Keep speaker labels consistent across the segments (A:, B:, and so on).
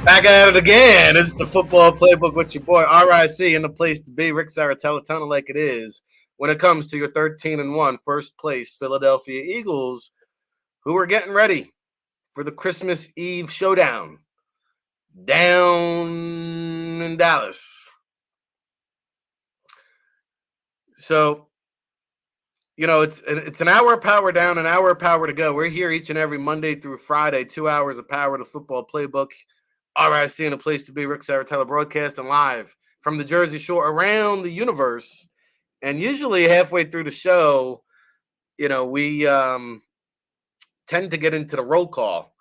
A: Back at it again. It's the Football Playbook with your boy RIC in the place to be. Ric Serritella, telling like it is. When it comes to your 13-1 first place Philadelphia Eagles, who are getting ready for the Christmas Eve showdown down in Dallas. So, it's an hour of power down, an hour of power to go. We're here each and every Monday through Friday, 2 hours of power to Football Playbook. RIC in a place to be. Ric Serritella broadcasting live from the Jersey Shore around the universe. And usually halfway through the show, we tend to get into the roll call.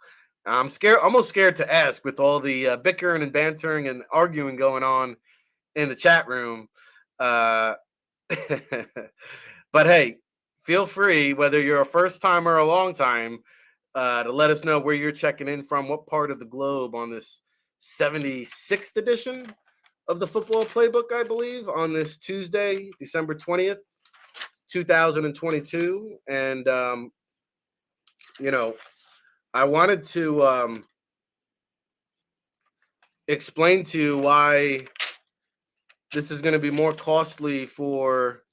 A: I'm scared, almost scared to ask with all the bickering and bantering and arguing going on in the chat room. Uh, but hey, feel free, whether you're a first time or a long time, to let us know where you're checking in from, what part of the globe on this 76th edition of the Football Playbook, I believe, on this Tuesday, December 20th, 2022. And, I wanted to explain to you why this is going to be more costly for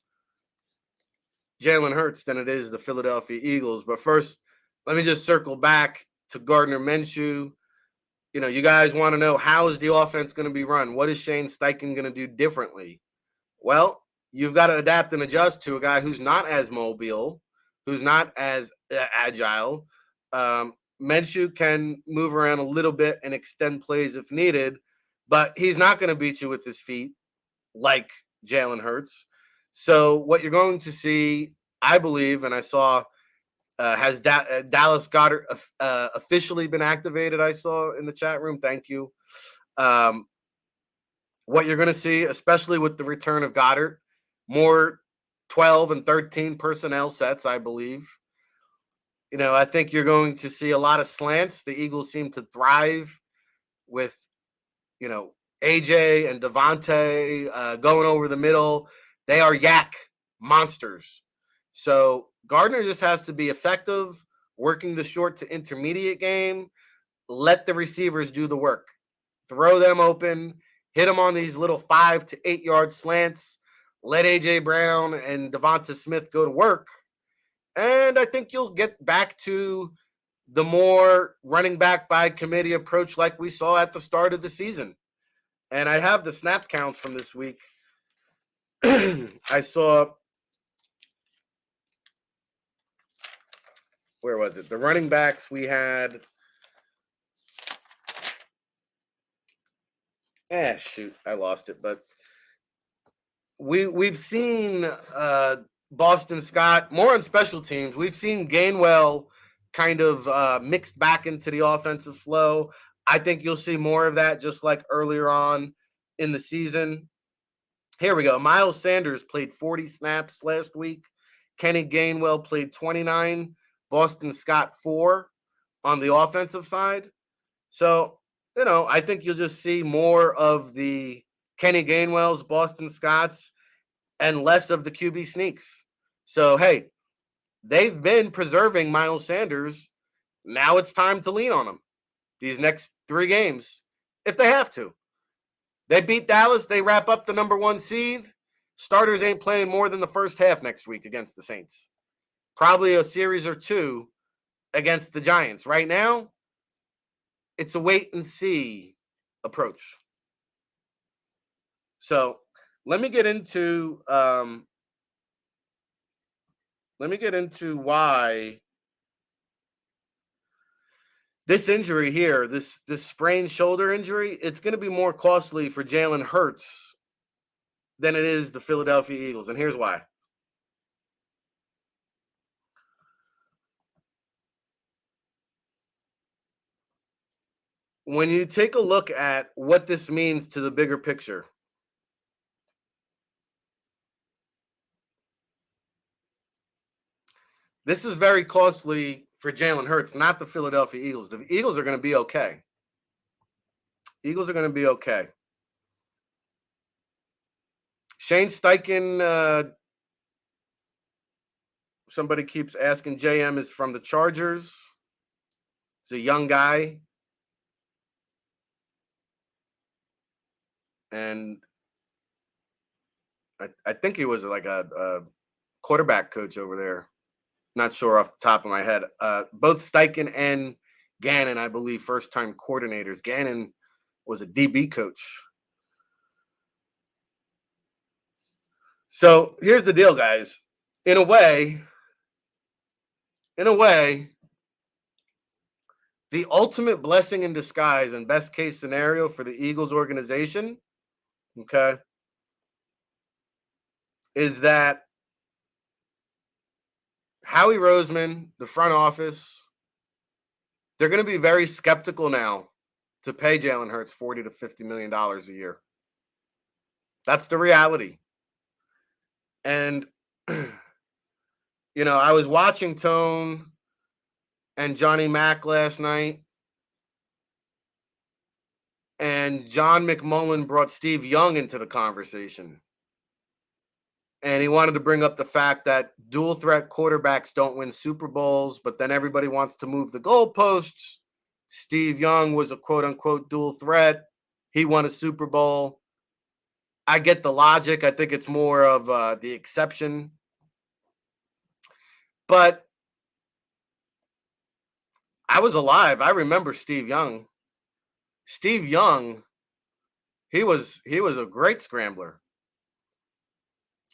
A: Jalen Hurts than it is the Philadelphia Eagles. But first, let me just circle back to Gardner Minshew. You guys want to know, how is the offense going to be run? What is Shane Steichen going to do differently? Well, you've got to adapt and adjust to a guy who's not as mobile, who's not as agile. Minshew can move around a little bit and extend plays if needed, but he's not going to beat you with his feet like Jalen Hurts. So what you're going to see, I believe, and I saw, has Dallas Goedert officially been activated? I saw in the chat room. Thank you. What you're going to see, especially with the return of Goedert, more 12 and 13 personnel sets, I believe. I think you're going to see a lot of slants. The Eagles seem to thrive with, AJ and Devontae going over the middle. They are yak monsters. So Gardner just has to be effective, working the short to intermediate game. Let the receivers do the work. Throw them open. Hit them on these little 5 to 8 yard slants. Let A.J. Brown and Devonta Smith go to work. And I think you'll get back to the more running back by committee approach like we saw at the start of the season. And I have the snap counts from this week. I saw, where was it? The running backs we had. Shoot, I lost it. But we've seen Boston Scott more on special teams. We've seen Gainwell kind of mixed back into the offensive flow. I think you'll see more of that, just like earlier on in the season. Here we go. Miles Sanders played 40 snaps last week. Kenny Gainwell played 29. Boston Scott 4 on the offensive side. So, I think you'll just see more of the Kenny Gainwells, Boston Scotts, and less of the QB sneaks. So, hey, they've been preserving Miles Sanders. Now it's time to lean on them these next 3 games, if they have to. They beat Dallas. They wrap up the number 1 seed. Starters ain't playing more than the first half next week against the Saints. Probably a series or 2 against the Giants. Right now, it's a wait and see approach. So let me get into why this injury here, this sprained shoulder injury, it's going to be more costly for Jalen Hurts than it is the Philadelphia Eagles. And here's why. When you take a look at what this means to the bigger picture, this is very costly for Jalen Hurts, not the Philadelphia Eagles. The Eagles are going to be okay. Eagles are going to be okay. Shane Steichen, somebody keeps asking, JM is from the Chargers. He's a young guy. and I think he was like a quarterback coach over there. Not sure off the top of my head. Both Steichen and Gannon, I believe, first-time coordinators. Gannon was a DB coach. So here's the deal, guys. In a way, the ultimate blessing in disguise and best case scenario for the Eagles organization, okay, is that Howie Roseman, the front office, they're going to be very skeptical now to pay Jalen Hurts $40 to $50 million a year. That's the reality. And, I was watching Tone and Johnny Mack last night, and John McMullen brought Steve Young into the conversation. And he wanted to bring up the fact that dual threat quarterbacks don't win Super Bowls, but then everybody wants to move the goalposts. Steve Young was a quote unquote dual threat. He won a Super Bowl. I get the logic. I think it's more of the exception. But I was alive. I remember Steve Young. Steve Young, he was a great scrambler.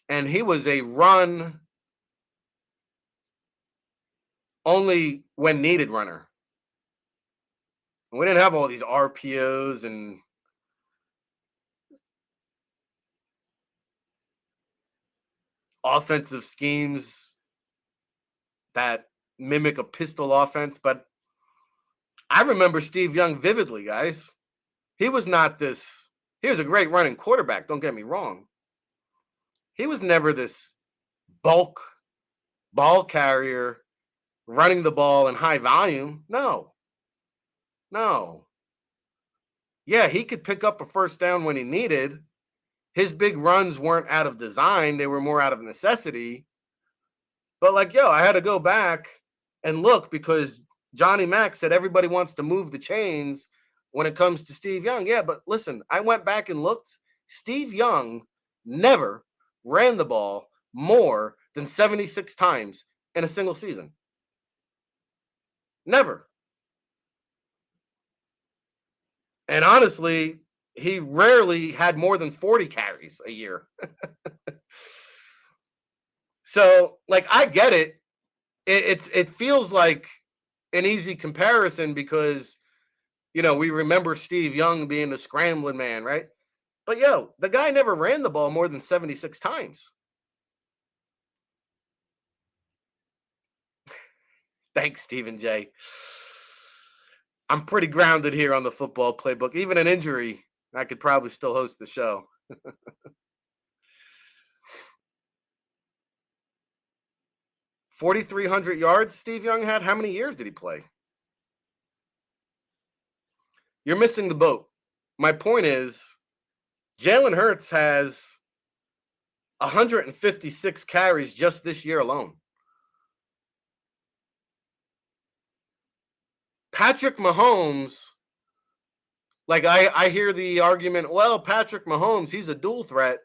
A: And he was a run only when needed runner. We didn't have all these RPOs and offensive schemes that mimic a pistol offense, but I remember Steve Young vividly, guys. He was not this, he was a great running quarterback, don't get me wrong. He was never this bulk ball carrier running the ball in high volume. No. Yeah, he could pick up a first down when he needed. His big runs weren't out of design, they were more out of necessity. But I had to go back and look because Johnny Mack said everybody wants to move the chains when it comes to Steve Young. Yeah, but listen, I went back and looked. Steve Young never ran the ball more than 76 times in a single season. Never. And honestly, he rarely had more than 40 carries a year. So, I get it. It feels like an easy comparison because, we remember Steve Young being the scrambling man, right? But the guy never ran the ball more than 76 times. Thanks, Stephen J. I'm pretty grounded here on the Football Playbook. Even an injury, I could probably still host the show. 4,300 yards Steve Young had. How many years did he play? You're missing the boat. My point is, Jalen Hurts has 156 carries just this year alone. Patrick Mahomes, I hear the argument, well, Patrick Mahomes, he's a dual threat,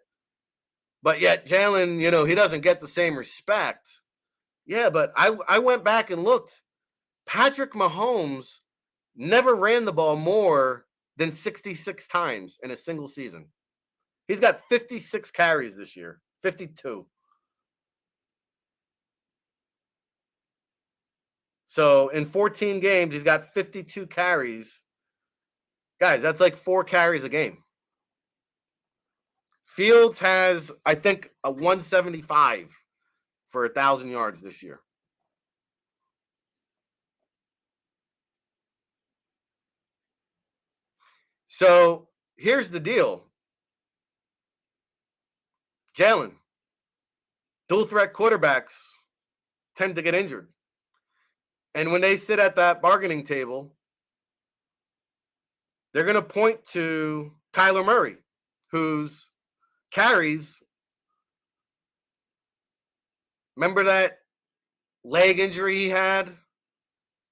A: but yet Jalen, he doesn't get the same respect. Yeah, but I went back and looked. Patrick Mahomes never ran the ball more than 66 times in a single season. He's got 56 carries this year, 52. So in 14 games, he's got 52 carries. Guys, that's like 4 carries a game. Fields has, I think, a 175 for 1,000 yards this year. So here's the deal. Jalen, dual threat quarterbacks tend to get injured. And when they sit at that bargaining table, they're going to point to Kyler Murray, whose carries, remember that leg injury he had a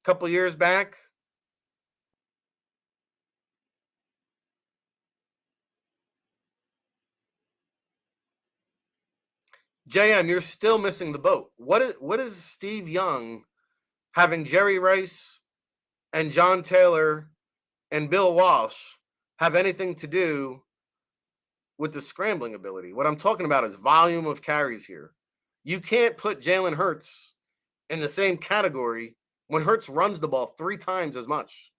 A: couple years back? JM, you're still missing the boat. What is Steve Young having Jerry Rice and John Taylor and Bill Walsh have anything to do with the scrambling ability? What I'm talking about is volume of carries here. You can't put Jalen Hurts in the same category when Hurts runs the ball 3 times as much.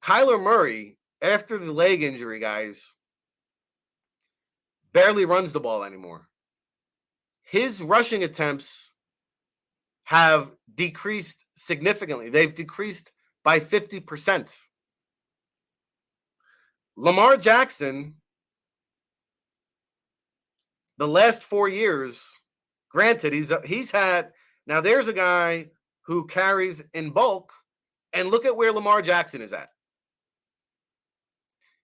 A: Kyler Murray, after the leg injury, guys, barely runs the ball anymore. His rushing attempts have decreased significantly. They've decreased by 50%. Lamar Jackson, the last 4 years, granted, he's had, now there's a guy who carries in bulk, and look at where Lamar Jackson is at.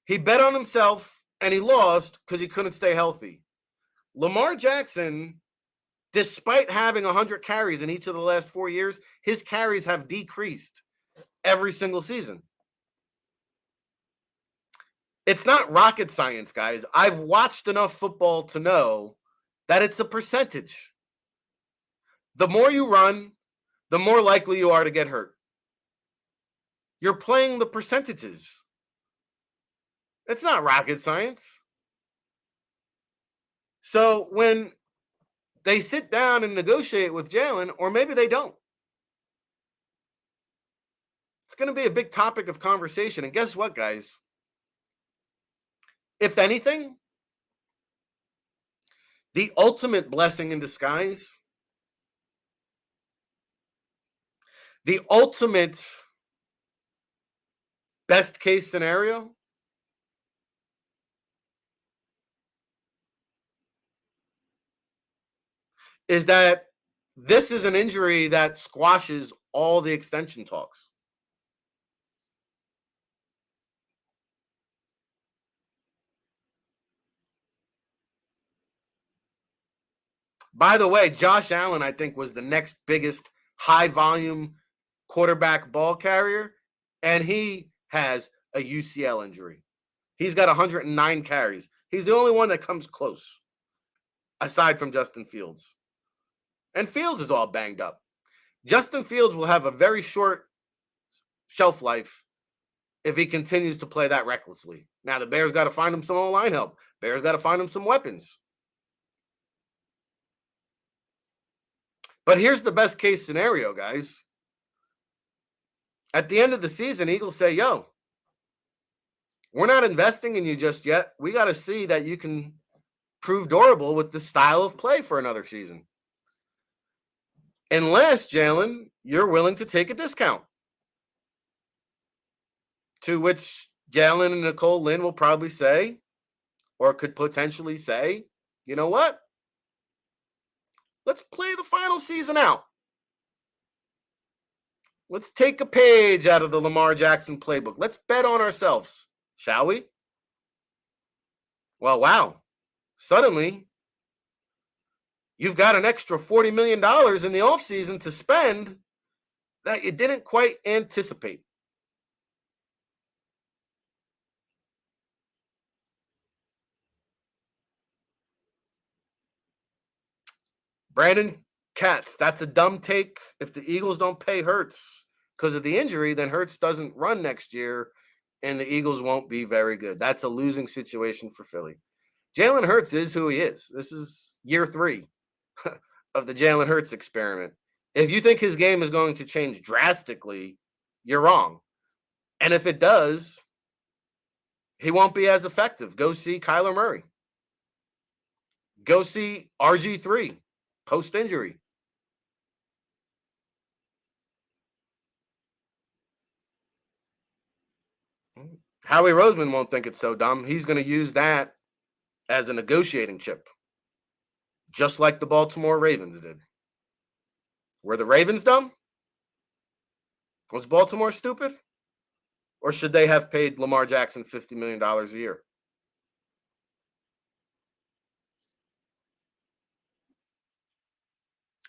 A: He bet on himself and he lost because he couldn't stay healthy. Lamar Jackson, despite having 100 carries in each of the last 4 years, his carries have decreased every single season. It's not rocket science, guys. I've watched enough football to know that it's a percentage. The more you run, the more likely you are to get hurt. You're playing the percentages. It's not rocket science. So when they sit down and negotiate with Jalen, or maybe they don't, it's going to be a big topic of conversation. And guess what, guys? If anything, the ultimate blessing in disguise, the ultimate best case scenario, is that this is an injury that squashes all the extension talks. By the way, Josh Allen, I think, was the next biggest high volume quarterback ball carrier, and he has a UCL injury. He's got 109 carries. He's the only one that comes close, aside from Justin Fields. And Fields is all banged up. Justin Fields will have a very short shelf life if he continues to play that recklessly. Now, the Bears got to find him some O-line help. Bears got to find him some weapons. But here's the best case scenario, guys. At the end of the season, Eagles say, yo, we're not investing in you just yet. We got to see that you can prove durable with the style of play for another season. Unless, Jalen, you're willing to take a discount. To which Jalen and Nicole Lynn will probably say, or could potentially say, you know what? Let's play the final season out. Let's take a page out of the Lamar Jackson playbook. Let's bet on ourselves, shall we? Well, wow. Suddenly, you've got an extra $40 million in the offseason to spend that you didn't quite anticipate. Brandon Katz, that's a dumb take. If the Eagles don't pay Hurts because of the injury, then Hurts doesn't run next year, and the Eagles won't be very good. That's a losing situation for Philly. Jalen Hurts is who he is. This is year 3 of the Jalen Hurts experiment. If you think his game is going to change drastically, you're wrong. And if it does, he won't be as effective. Go see Kyler Murray. Go see RG3 post-injury. Howie Roseman won't think it's so dumb. He's going to use that as a negotiating chip, just like the Baltimore Ravens did. Were the Ravens dumb? Was Baltimore stupid? Or should they have paid Lamar Jackson $50 million a year?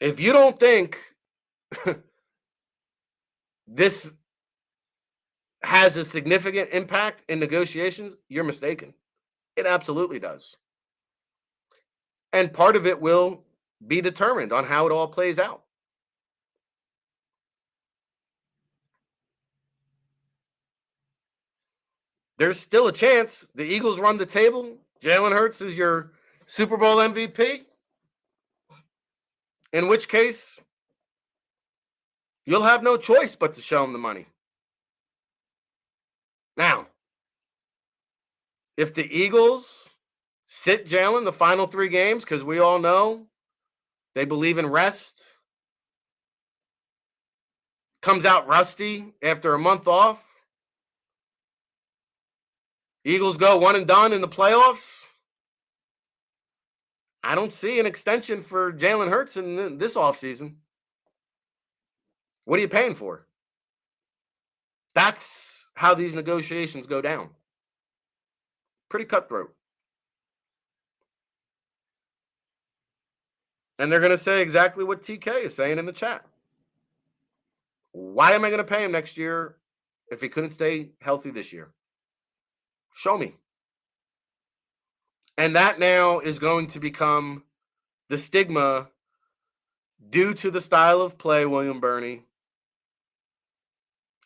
A: If you don't think this has a significant impact in negotiations, you're mistaken. It absolutely does. And part of it will be determined on how it all plays out. There's still a chance the Eagles run the table. Jalen Hurts is your Super Bowl MVP. In which case, you'll have no choice but to show him the money. Now, if the Eagles sit Jalen the final 3 games, because we all know they believe in rest, comes out rusty after a month off, Eagles go 1 and done in the playoffs, I don't see an extension for Jalen Hurts in this offseason. What are you paying for? That's how these negotiations go down. Pretty cutthroat. And they're going to say exactly what TK is saying in the chat. Why am I going to pay him next year if he couldn't stay healthy this year? Show me. And that now is going to become the stigma due to the style of play, William Birney.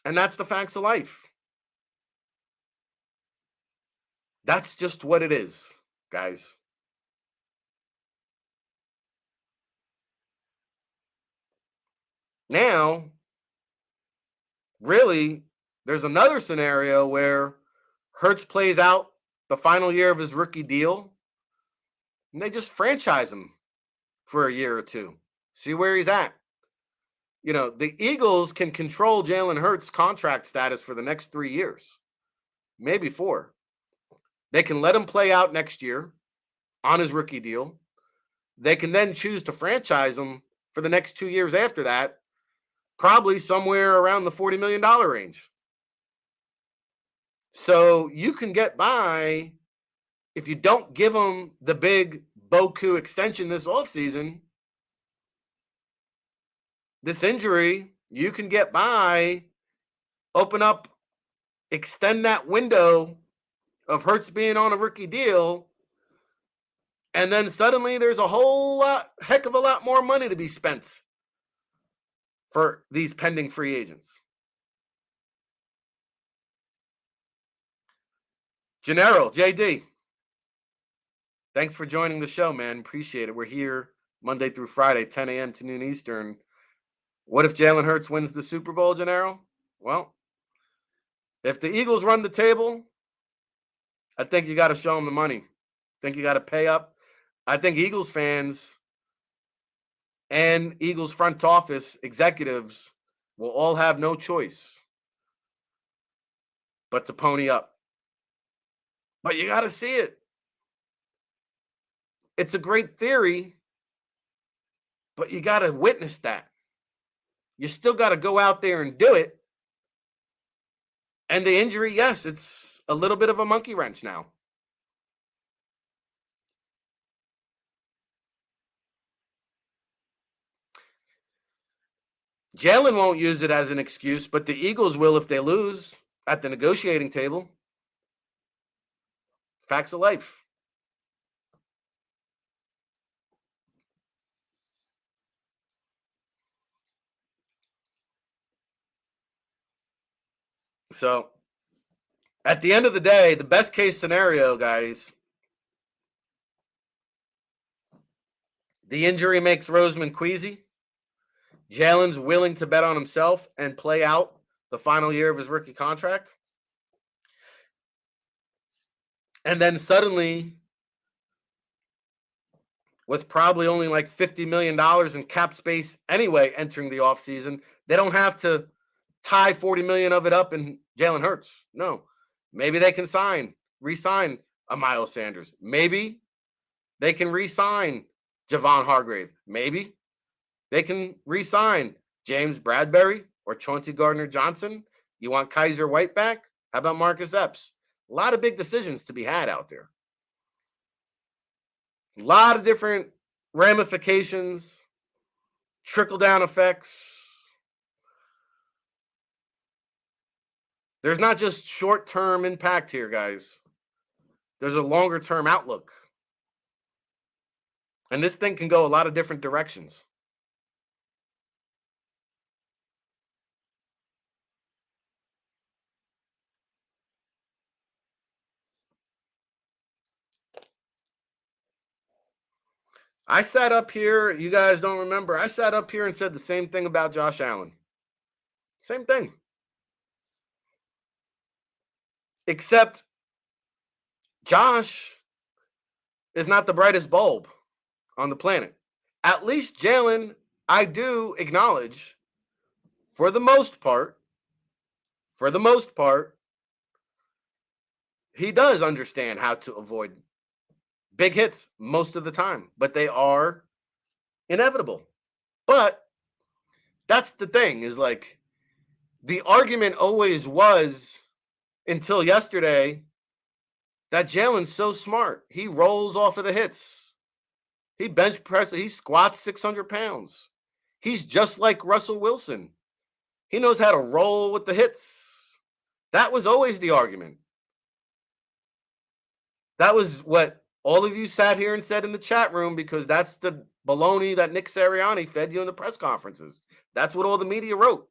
A: And that's the facts of life. That's just what it is, guys. Now, really, there's another scenario where Hurts plays out the final year of his rookie deal, and they just franchise him for a year or two. See where he's at. You know, the Eagles can control Jalen Hurts' contract status for the next 3 years, maybe 4. They can let him play out next year on his rookie deal. They can then choose to franchise him for the next 2 years after that, probably somewhere around the $40 million range. So you can get by if you don't give him the big Boku extension this offseason. This injury, you can get by, open up, extend that window of Hurts being on a rookie deal, and then suddenly there's a heck of a lot more money to be spent for these pending free agents. Gennaro, JD, thanks for joining the show, man. Appreciate it. We're here Monday through Friday, 10 a.m. to noon Eastern. What if Jalen Hurts wins the Super Bowl, Gennaro? Well, if the Eagles run the table, I think you got to show them the money. I think you got to pay up. I think Eagles fans and Eagles front office executives will all have no choice but to pony up. But you got to see it. It's a great theory, but you got to witness that. You still got to go out there and do it. And the injury, yes, it's a little bit of a monkey wrench now. Jalen won't use it as an excuse, but the Eagles will if they lose at the negotiating table. Facts of life. So, at the end of the day, the best case scenario, guys, the injury makes Roseman queasy. Jalen's willing to bet on himself and play out the final year of his rookie contract. And then suddenly, with probably only like $50 million in cap space anyway entering the offseason, they don't have to tie $40 million of it up in Jalen Hurts. No. Maybe they can re-sign a Miles Sanders. Maybe they can re-sign Javon Hargrave. Maybe they can re-sign James Bradbury or Chauncey Gardner-Johnson. You want Kaiser White back? How about Marcus Epps? A lot of big decisions to be had out there. A lot of different ramifications, trickle-down effects. There's not just short-term impact here, guys. There's a longer-term outlook. And this thing can go a lot of different directions. I sat up here, you guys don't remember, I sat up here and said the same thing about Josh Allen. Same thing. Except Josh is not the brightest bulb on the planet. At least Jalen, I do acknowledge, for the most part, he does understand how to avoid big hits most of the time, but they are inevitable. But that's the thing, is like, the argument always was, until yesterday, that Jalen's so smart. He rolls off of the hits. He bench presses. He squats 600 pounds. He's just like Russell Wilson. He knows how to roll with the hits. That was always the argument. That was what all of you sat here and said in the chat room, because that's the baloney that Ric Serritella fed you in the press conferences. That's what all the media wrote.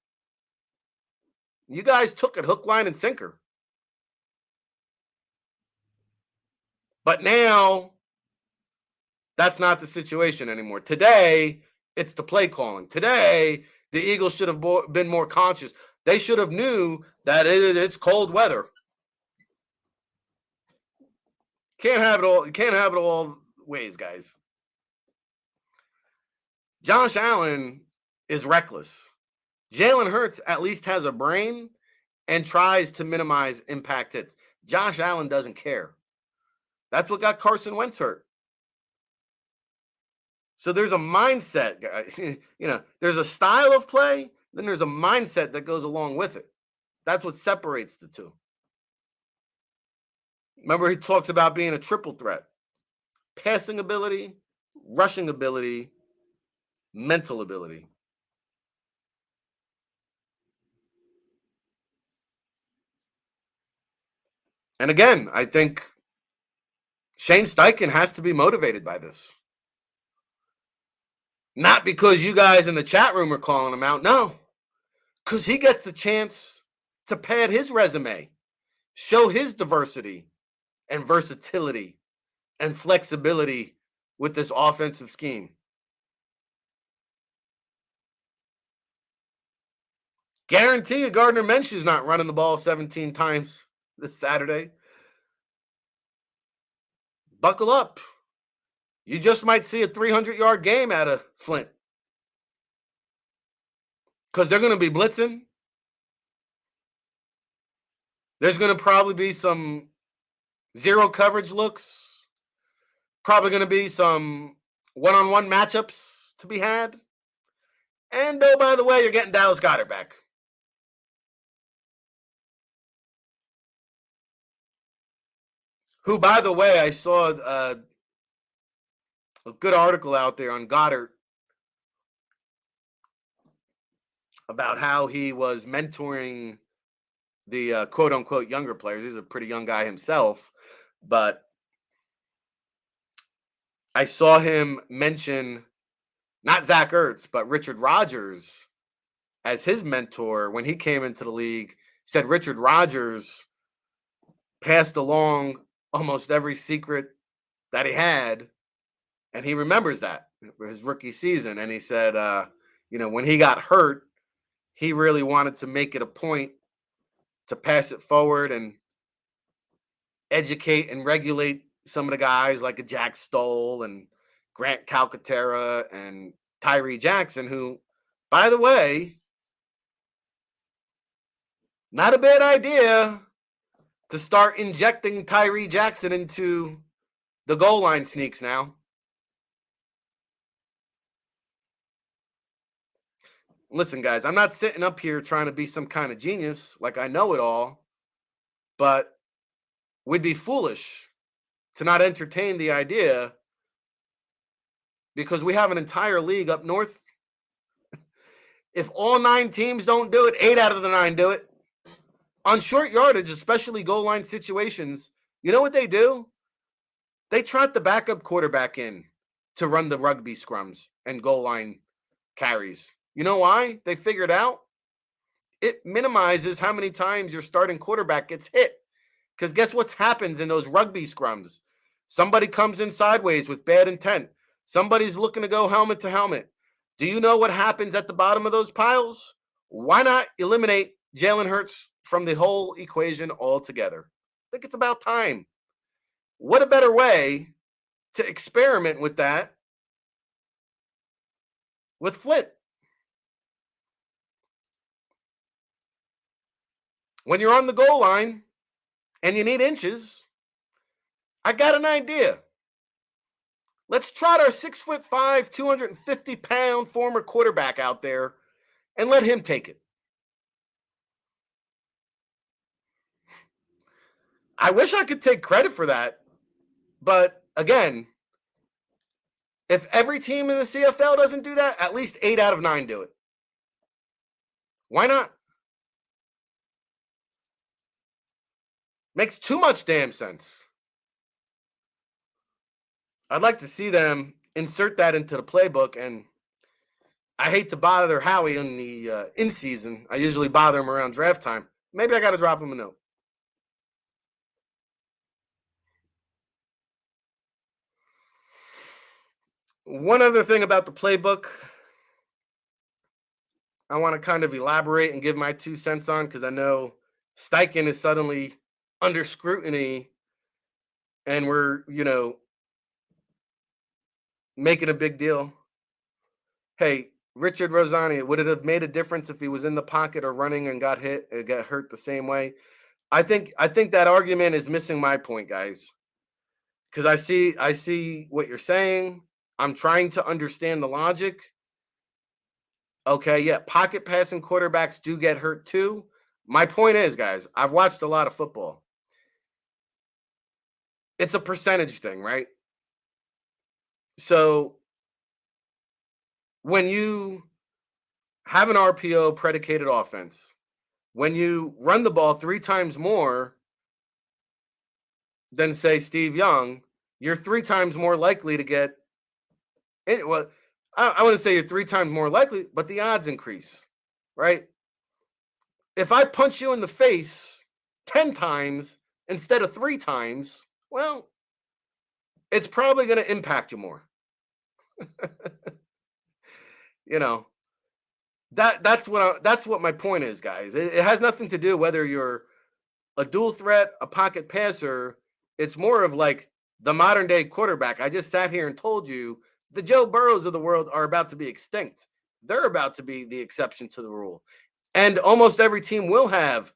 A: You guys took it hook, line, and sinker. But now, that's not the situation anymore. Today, it's the play calling. Today, the Eagles should have been more conscious. They should have knew that it's cold weather. Can't have it all. You can't have it all ways, guys. Josh Allen is reckless. Jalen Hurts at least has a brain and tries to minimize impact hits. Josh Allen doesn't care. That's what got Carson Wentz hurt. So there's a mindset, there's a style of play, then there's a mindset that goes along with it. That's what separates the two. Remember, he talks about being a triple threat: passing ability, rushing ability, mental ability. And again, I think Shane Steichen has to be motivated by this. Not because you guys in the chat room are calling him out. No, because he gets a chance to pad his resume, show his diversity and versatility and flexibility with this offensive scheme. Guarantee you Gardner Minshew's not running the ball 17 times this Saturday. Buckle up. You just might see a 300-yard game out of Flint, because they're going to be blitzing. There's going to probably be some zero coverage looks. Probably going to be some one-on-one matchups to be had. And, oh, by the way, you're getting Dallas Goedert back. Who, by the way, I saw a good article out there on Goddard about how he was mentoring the quote-unquote younger players. He's a pretty young guy himself, but I saw him mention not Zach Ertz, but Richard Rodgers as his mentor when he came into the league. Said Richard Rodgers passed along almost every secret that he had, and he remembers that for his rookie season. And he said, when he got hurt, he really wanted to make it a point to pass it forward and educate and regulate some of the guys like a Jack Stoll and Grant Calcaterra and Tyree Jackson, who, by the way, not a bad idea to start injecting Tyree Jackson into the goal line sneaks now. Listen, guys, I'm not sitting up here trying to be some kind of genius like I know it all, but we'd be foolish to not entertain the idea, because we have an entire league up north. If all 9 teams don't do it, 8 out of the 9 do it. On short yardage, especially goal line situations, you know what they do? They trot the backup quarterback in to run the rugby scrums and goal line carries. You know why? They figured out it minimizes how many times your starting quarterback gets hit. Because guess what happens in those rugby scrums? Somebody comes in sideways with bad intent. Somebody's looking to go helmet to helmet. Do you know what happens at the bottom of those piles? Why not eliminate Jalen Hurts from the whole equation altogether? I think it's about time. What a better way to experiment with that with Flint. When you're on the goal line and you need inches, I got an idea. Let's trot our 6'5", 250-pound former quarterback out there and let him take it. I wish I could take credit for that. But again, if every team in the CFL doesn't do that, at least 8 out of 9 do it. Why not? Makes too much damn sense. I'd like to see them insert that into the playbook, and I hate to bother Howie in the in-season. I usually bother him around draft time. Maybe I got to drop him a note. One other thing about the playbook I want to kind of elaborate and give my 2 cents on, because I know Steichen is suddenly under scrutiny and we're, making a big deal. Hey, Richard Rosani, would it have made a difference if he was in the pocket or running and got hurt the same way? I think that argument is missing my point, guys. Because I see what you're saying. I'm trying to understand the logic. Okay, yeah, pocket passing quarterbacks do get hurt too. My point is, guys, I've watched a lot of football. It's a percentage thing, right? So when you have an RPO predicated offense, when you run the ball 3 times more than, say, Steve Young, you're 3 times more likely to get it. Well, I wouldn't say you're 3 times more likely, but the odds increase, right? If I punch you in the face 10 times instead of 3 times, well, it's probably going to impact you more. That's what my point is, guys. It has nothing to do whether you're a dual threat, a pocket passer. It's more of like the modern day quarterback. I just sat here and told you the Joe Burrows of the world are about to be extinct. They're about to be the exception to the rule. And almost every team will have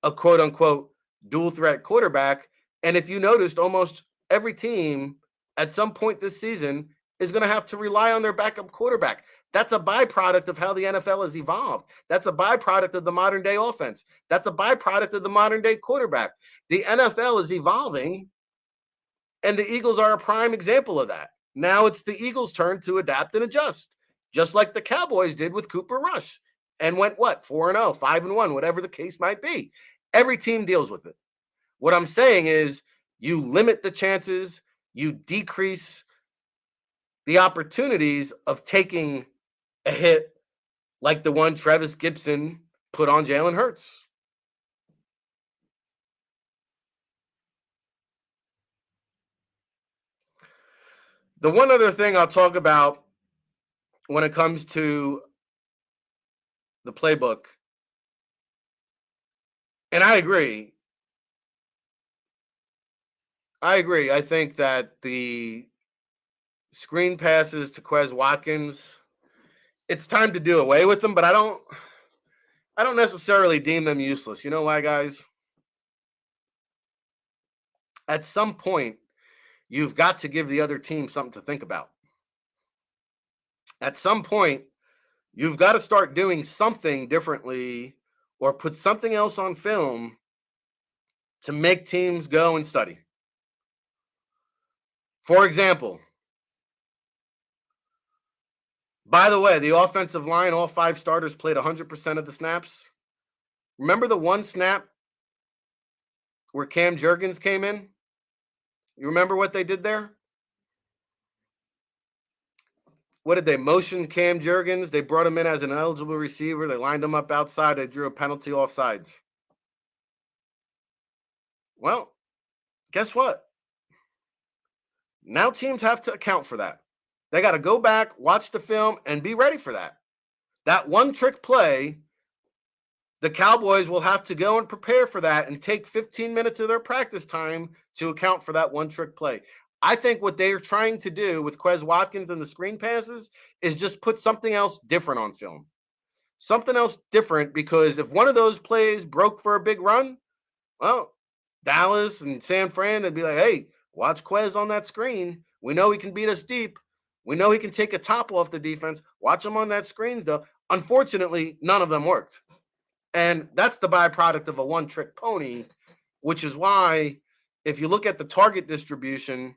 A: a quote unquote dual threat quarterback. And if you noticed, almost every team at some point this season is going to have to rely on their backup quarterback. That's a byproduct of how the NFL has evolved. That's a byproduct of the modern day offense. That's a byproduct of the modern day quarterback. The NFL is evolving, and the Eagles are a prime example of that. Now it's the Eagles' turn to adapt and adjust, just like the Cowboys did with Cooper Rush and went, 4-0, 5-1, whatever the case might be. Every team deals with it. What I'm saying is you limit the chances, you decrease the opportunities of taking a hit like the one Travis Gibson put on Jalen Hurts. The one other thing I'll talk about when it comes to the playbook, and I agree. I think that the screen passes to Quez Watkins, it's time to do away with them, but I don't necessarily deem them useless. You know why, guys? At some point, you've got to give the other team something to think about. At some point, you've got to start doing something differently or put something else on film to make teams go and study. For example, by the way, the offensive line, all 5 starters played 100% of the snaps. Remember the one snap where Cam Jurgens came in? You remember what they did there? what did they motion Cam Jurgens? They brought him in as an eligible receiver. They lined him up outside. They drew a penalty offsides. Well, guess what? Now teams have to account for that. They got to go back, watch the film, and be ready for that. That one trick play, the Cowboys will have to go and prepare for that and take 15 minutes of their practice time to account for that one trick play. I think what they're trying to do with Quez Watkins and the screen passes is just put something else different on film. Something else different, because if one of those plays broke for a big run, well, Dallas and San Fran, they'd be like, hey, watch Quez on that screen. We know he can beat us deep. We know he can take a top off the defense. Watch him on that screens, though. Unfortunately, none of them worked. And that's the byproduct of a one-trick pony, which is why if you look at the target distribution,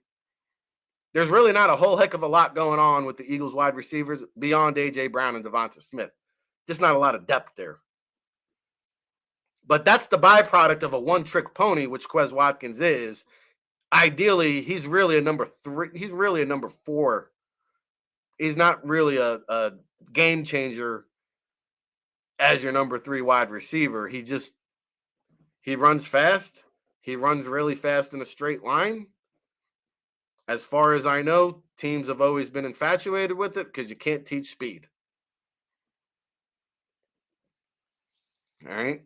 A: there's really not a whole heck of a lot going on with the Eagles wide receivers beyond A.J. Brown and Devonta Smith. Just not a lot of depth there. But that's the byproduct of a one-trick pony, which Quez Watkins is. Ideally, he's really a number 3. He's really a number 4. He's not really a game changer as your number 3 wide receiver. He runs fast. He runs really fast in a straight line. As far as I know, teams have always been infatuated with it because you can't teach speed. All right.